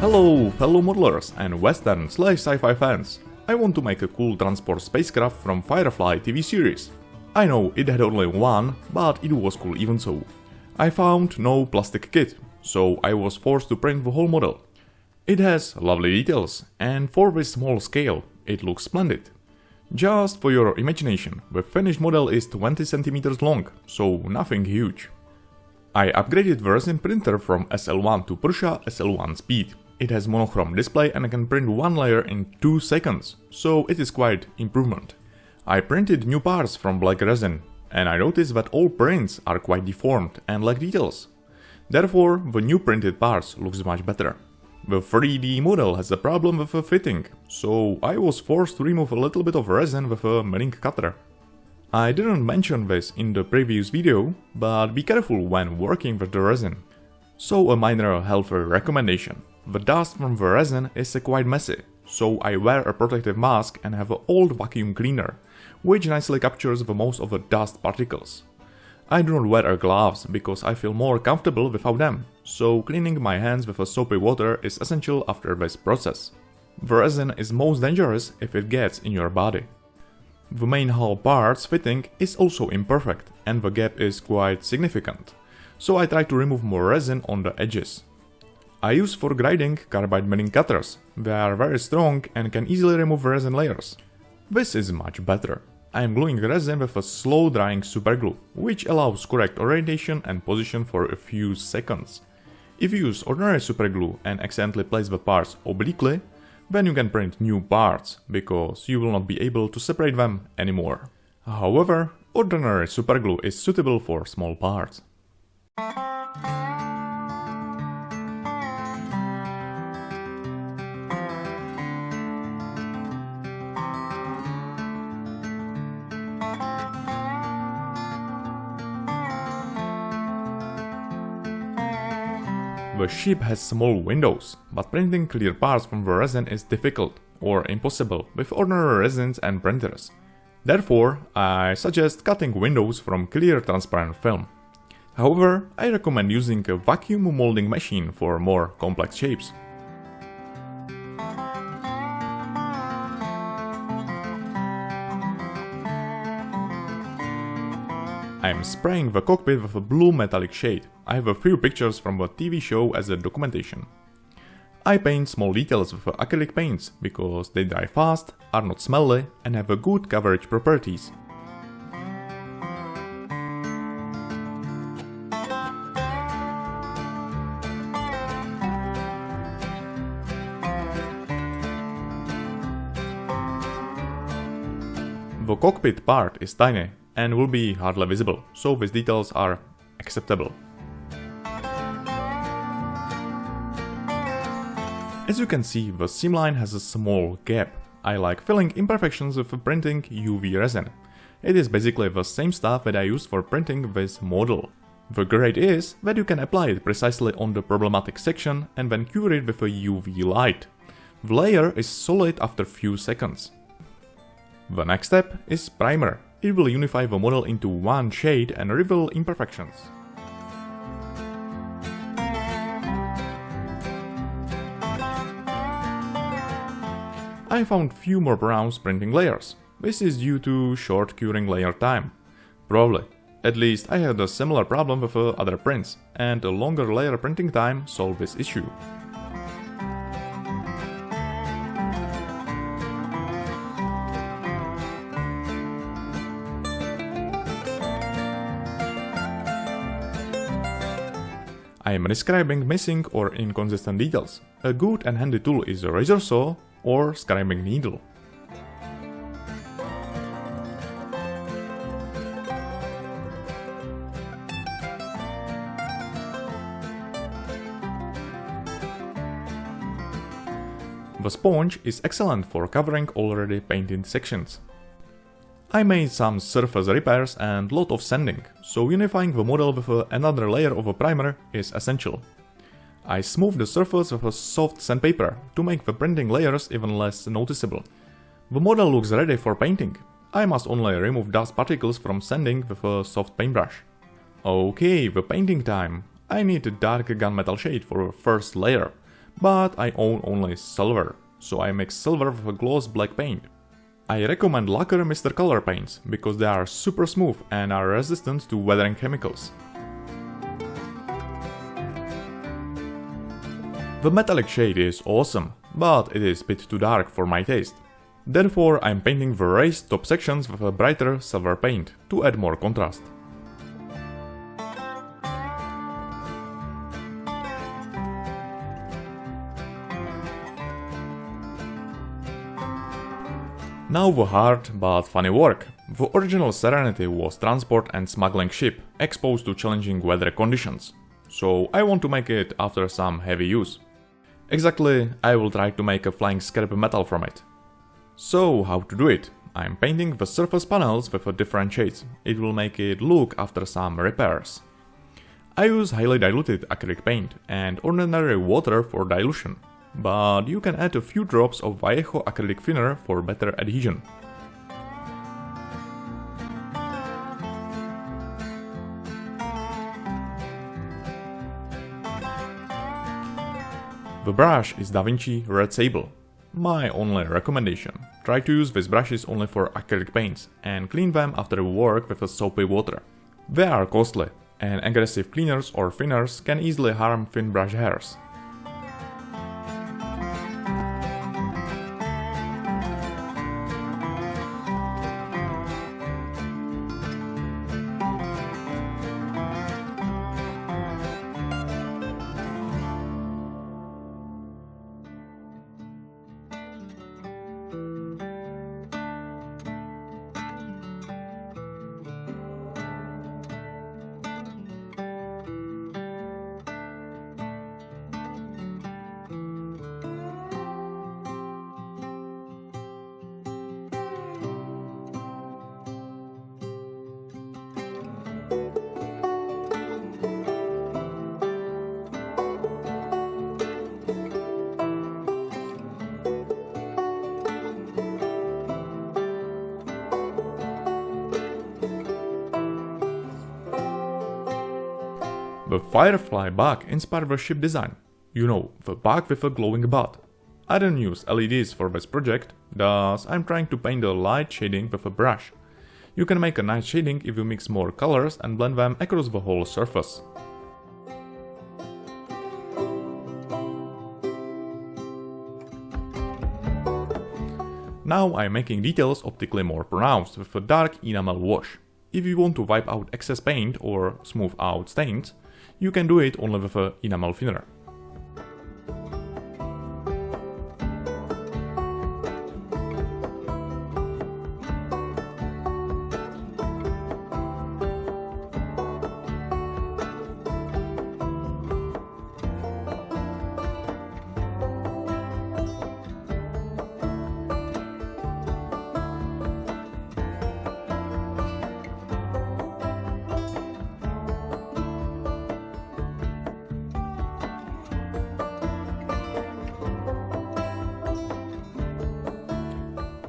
Hello fellow modelers and western/sci-fi fans. I want to make a cool transport spacecraft from Firefly TV series. I know it had only one, but it was cool even so. I found no plastic kit, so I was forced to print the whole model. It has lovely details, and for this small scale, it looks splendid. Just for your imagination, the finished model is 20 cm long, so nothing huge. I upgraded the resin printer from SL1 to Prusa SL1 speed. It has monochrome display and can print one layer in 2 seconds, so it is quite improvement. I printed new parts from black resin, and I noticed that all prints are quite deformed and lack details. Therefore, the new printed parts looks much better. The 3D model has a problem with the fitting, so I was forced to remove a little bit of resin with a milling cutter. I didn't mention this in the previous video, but be careful when working with the resin. So a minor health recommendation. The dust from the resin is quite messy, so I wear a protective mask and have an old vacuum cleaner, which nicely captures the most of the dust particles. I do not wear gloves because I feel more comfortable without them, so cleaning my hands with a soapy water is essential after this process. The resin is most dangerous if it gets in your body. The main hull parts fitting is also imperfect and the gap is quite significant, so I try to remove more resin on the edges. I use for grinding carbide milling cutters. They are very strong and can easily remove resin layers. This is much better. I am gluing resin with a slow drying superglue, which allows correct orientation and position for a few seconds. If you use ordinary superglue and accidentally place the parts obliquely, then you can print new parts, because you will not be able to separate them anymore. However, ordinary superglue is suitable for small parts. The ship has small windows, but printing clear parts from the resin is difficult or impossible with ordinary resins and printers. Therefore, I suggest cutting windows from clear transparent film. However, I recommend using a vacuum molding machine for more complex shapes. I am spraying the cockpit with a blue metallic shade. I have a few pictures from the TV show as a documentation. I paint small details with acrylic paints because they dry fast, are not smelly and have a good coverage properties. The cockpit part is tiny and will be hardly visible, so these details are acceptable. As you can see, the seam line has a small gap. I like filling imperfections with printing UV resin. It is basically the same stuff that I used for printing this model. The great is that you can apply it precisely on the problematic section and then cure it with a UV light. The layer is solid after few seconds. The next step is primer. It will unify the model into one shade and reveal imperfections. I found few more browns printing layers. This is due to short curing layer time. Probably. At least I had a similar problem with other prints, and a longer layer printing time solved this issue. I am describing missing or inconsistent details. A good and handy tool is a razor saw or scribing needle. The sponge is excellent for covering already painted sections. I made some surface repairs and lot of sanding, so unifying the model with another layer of a primer is essential. I smoothed the surface with a soft sandpaper to make the printing layers even less noticeable. The model looks ready for painting. I must only remove dust particles from sanding with a soft paintbrush. Okay, the painting time. I need a dark gunmetal shade for the first layer, but I own only silver, so I mix silver with a gloss black paint. I recommend lacquer Mr. Color paints because they are super smooth and are resistant to weathering chemicals. The metallic shade is awesome, but it is a bit too dark for my taste. Therefore, I'm painting the raised top sections with a brighter silver paint to add more contrast. Now the hard but funny work. The original Serenity was transport and smuggling ship, exposed to challenging weather conditions. So I want to make it after some heavy use. Exactly, I will try to make a flying scrap metal from it. So how to do it? I'm painting the surface panels with a different shades. It will make it look after some repairs. I use highly diluted acrylic paint and ordinary water for dilution. But you can add a few drops of Vallejo acrylic thinner for better adhesion. The brush is DaVinci Red Sable. My only recommendation: try to use these brushes only for acrylic paints and clean them after work with a soapy water. They are costly, and aggressive cleaners or thinners can easily harm thin brush hairs. The Firefly bug inspired the ship design. You know, the bug with a glowing butt. I didn't use LEDs for this project, thus I'm trying to paint a light shading with a brush. You can make a nice shading if you mix more colors and blend them across the whole surface. Now I'm making details optically more pronounced with a dark enamel wash. If you want to wipe out excess paint or smooth out stains, you can do it only with an enamel thinner.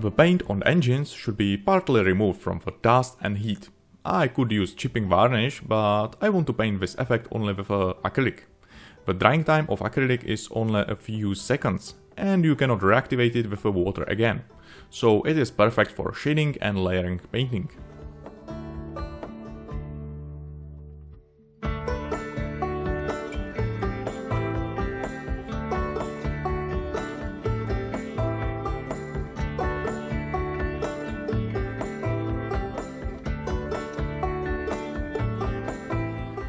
The paint on the engines should be partly removed from the dust and heat. I could use chipping varnish, but I want to paint this effect only with acrylic. The drying time of acrylic is only a few seconds, and you cannot reactivate it with the water again, so it is perfect for shading and layering painting.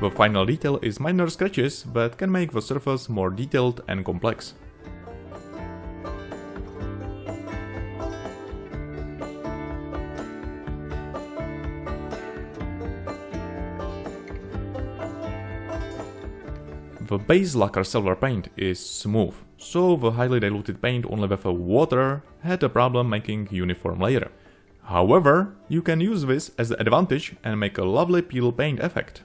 The final detail is minor scratches that can make the surface more detailed and complex. The base lacquer silver paint is smooth, so the highly diluted paint only with water had a problem making uniform layer. However, you can use this as an advantage and make a lovely peel paint effect.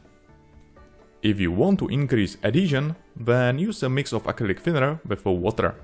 If you want to increase adhesion, then use a mix of acrylic thinner with water.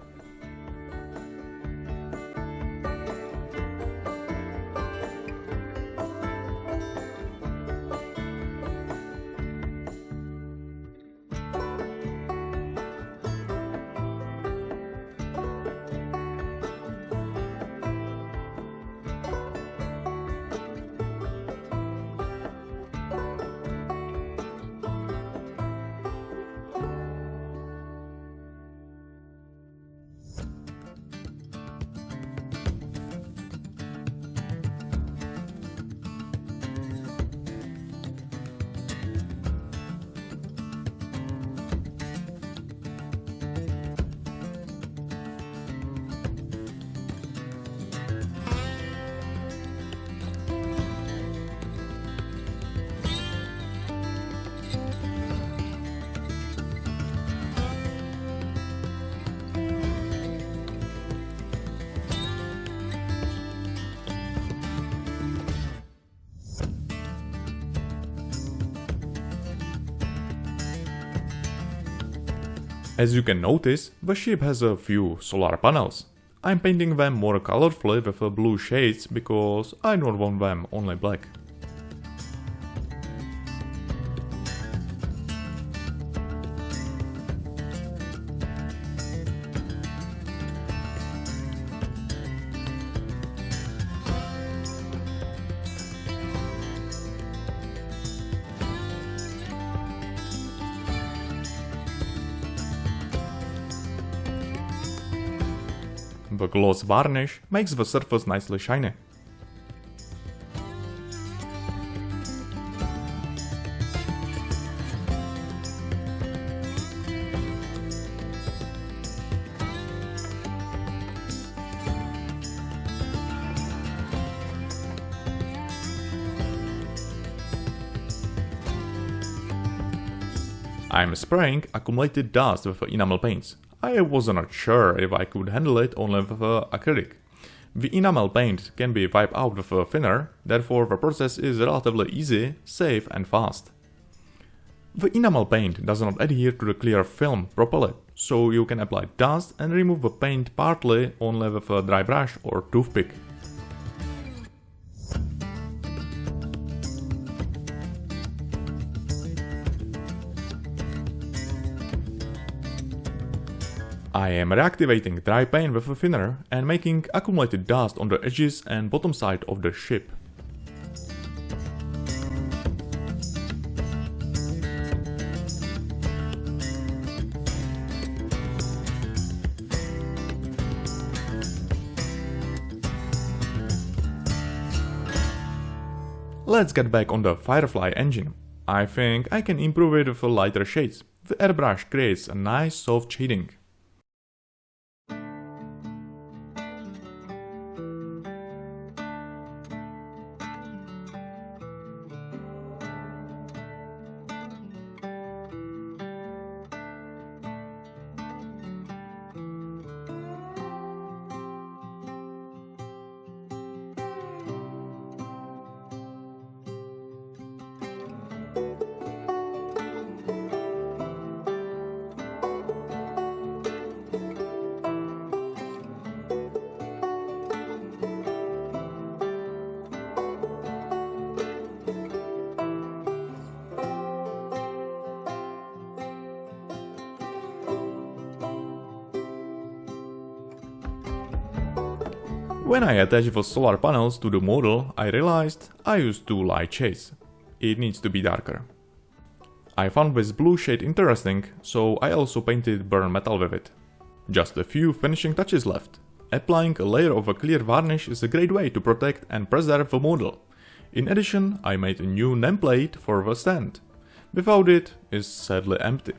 As you can notice, the ship has a few solar panels. I'm painting them more colorfully with blue shades because I don't want them only black. The gloss varnish makes the surface nicely shiny. I'm spraying accumulated dust with enamel paints. I was not sure if I could handle it only with acrylic. The enamel paint can be wiped out with a thinner, therefore the process is relatively easy, safe and fast. The enamel paint does not adhere to the clear film properly, so you can apply dust and remove the paint partly only with a dry brush or toothpick. I am reactivating dry paint with a thinner and making accumulated dust on the edges and bottom side of the ship. Let's get back on the Firefly engine. I think I can improve it with lighter shades. The airbrush creates a nice soft shading. When I attached the solar panels to the model, I realized I used too light shades. It needs to be darker. I found this blue shade interesting, so I also painted burnt metal with it. Just a few finishing touches left. Applying a layer of a clear varnish is a great way to protect and preserve the model. In addition, I made a new nameplate for the stand. Without it, it's sadly empty.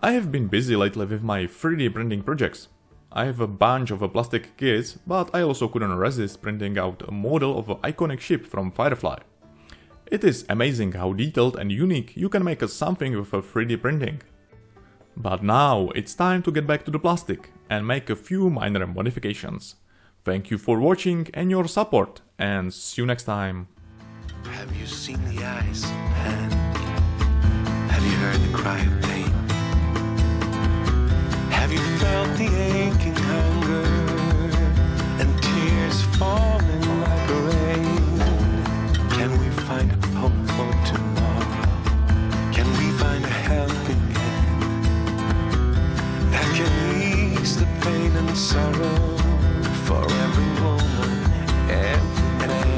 I have been busy lately with my 3D printing projects. I have a bunch of plastic kits, but I also couldn't resist printing out a model of an iconic ship from Firefly. It is amazing how detailed and unique you can make something with a 3D printing. But now it's time to get back to the plastic and make a few minor modifications. Thank you for watching and your support, and see you next time. Have you seen the eyes of pen? Have you heard the cry of pain? Have you felt the aching hunger and tears falling like rain? Can we find hope for tomorrow? Can we find a helping hand that can ease the pain and sorrow for every woman, every man?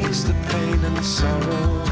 face the pain and sorrow.